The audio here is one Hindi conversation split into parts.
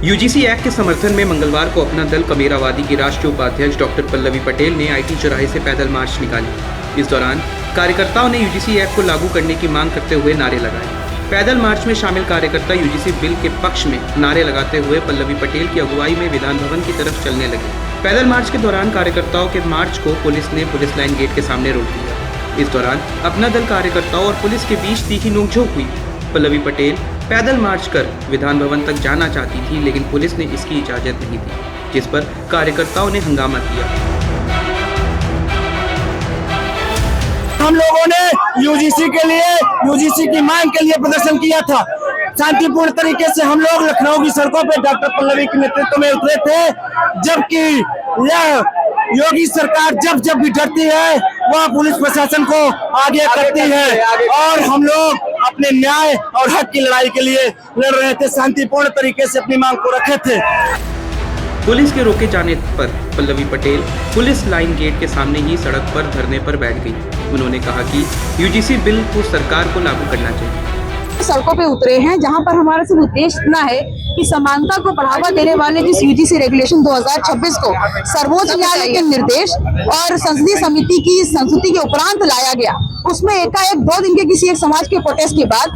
यूजीसी एक्ट के समर्थन में मंगलवार को अपना दल कमेरावादी की राष्ट्रीय उपाध्यक्ष डॉक्टर पल्लवी पटेल ने आईटी चौराहे से पैदल मार्च निकाली। इस दौरान कार्यकर्ताओं ने यूजीसी एक्ट को लागू करने की मांग करते हुए नारे लगाए। पैदल मार्च में शामिल कार्यकर्ता यूजीसी बिल के पक्ष में नारे लगाते हुए पल्लवी पटेल की अगुवाई में विधान भवन की तरफ चलने लगे। पैदल मार्च के दौरान कार्यकर्ताओं के मार्च को पुलिस ने पुलिस लाइन गेट के सामने रोक दिया। इस दौरान अपना दल कार्यकर्ताओं और पुलिस के बीच तीखी नोकझोंक हुई। पल्लवी पटेल पैदल मार्च कर विधान भवन तक जाना चाहती थी, लेकिन पुलिस ने इसकी इजाजत नहीं दी, जिस पर कार्यकर्ताओं ने हंगामा किया। हम लोगों ने यूजीसी के लिए, यूजीसी की मांग के लिए प्रदर्शन किया था। शांतिपूर्ण तरीके से हम लोग लखनऊ की सड़कों पे डॉक्टर पल्लवी के नेतृत्व में उतरे थे, जबकि यह योगी सरकार जब भी डरती है वह पुलिस प्रशासन को आगे करती है और हम लोग अपने न्याय और हक की लड़ाई के लिए लड़ रहे थे। शांतिपूर्ण तरीके से अपनी मांग को रखे थे। पुलिस के रोके जाने पर Pallavi Patel police line gate के सामने ही सड़क पर धरने पर बैठ गई। उन्होंने कहा कि यूजीसी बिल को सरकार को लागू करना चाहिए। सड़कों पे उतरे हैं जहां पर हमारा सिर्फ उद्देश्य इतना है कि समानता को बढ़ावा देने वाले जिस यूजीसी रेगुलेशन 2026 को सर्वोच्च न्यायालय के निर्देश और संसदीय समिति की संस्तुति के उपरांत लाया गया, उसमें एकाएक 2 दिन के किसी एक समाज के प्रोटेस्ट के बाद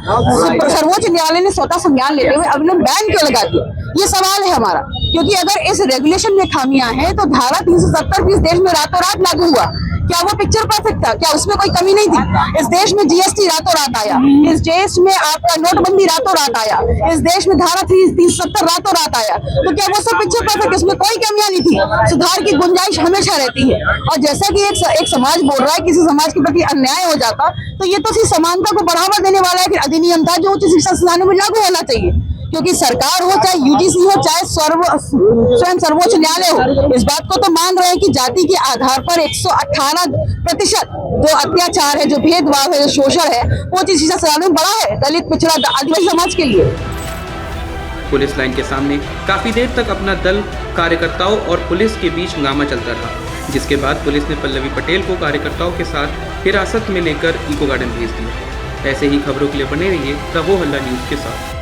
सर्वोच्च न्यायालय ने स्वतः संज्ञान लेते हुए अभिनव बैन क्यों लगा दिया। ये सवाल है हमारा, क्योंकि अगर इस रेगुलेशन में खामियां हैं तो धारा 370 इस देश में रातों रात लागू हुआ। क्या वो पिक्चर परफेक्ट था? क्या उसमें कोई कमी नहीं थी? इस देश में जीएसटी रातों रात आया, इस देश में आपका नोटबंदी रातों रात आया, इस देश में धारा 370 रातों रात आया। तो क्या वो सब पिक्चर परफेक्ट? इसमें कोई कमियां नहीं थी। सुधार की गुंजाइश हमेशा रहती है। और जैसा कि एक समाज बोल रहा है किसी समाज के प्रति अन्याय हो जाता, तो ये तो सिर्फ समानता को बढ़ावा देने वाला एक अधिनियम था जो उच्च शिक्षा संस्थानों में लागू होना चाहिए, क्योंकि सरकार हो चाहे यूजीसी हो चाहे स्वयं सर्वोच्च न्यायालय हो, इस बात को तो मान रहे हैं कि जाति के आधार पर 118% जो अत्याचार है, जो भेदभाव है, जो शोषण है, वो उच्च शिक्षा संस्थानों में बड़ा है दलित, पिछड़ा, आदिवासी समाज के लिए। पुलिस लाइन के सामने काफी देर तक अपना दल कार्यकर्ताओं और पुलिस के बीच हंगामा चलता रहा, जिसके बाद पुलिस ने पल्लवी पटेल को कार्यकर्ताओं के साथ हिरासत में लेकर इको गार्डन भेज दिया। ऐसे ही खबरों के लिए बने रहिए रहो हल्ला न्यूज के साथ।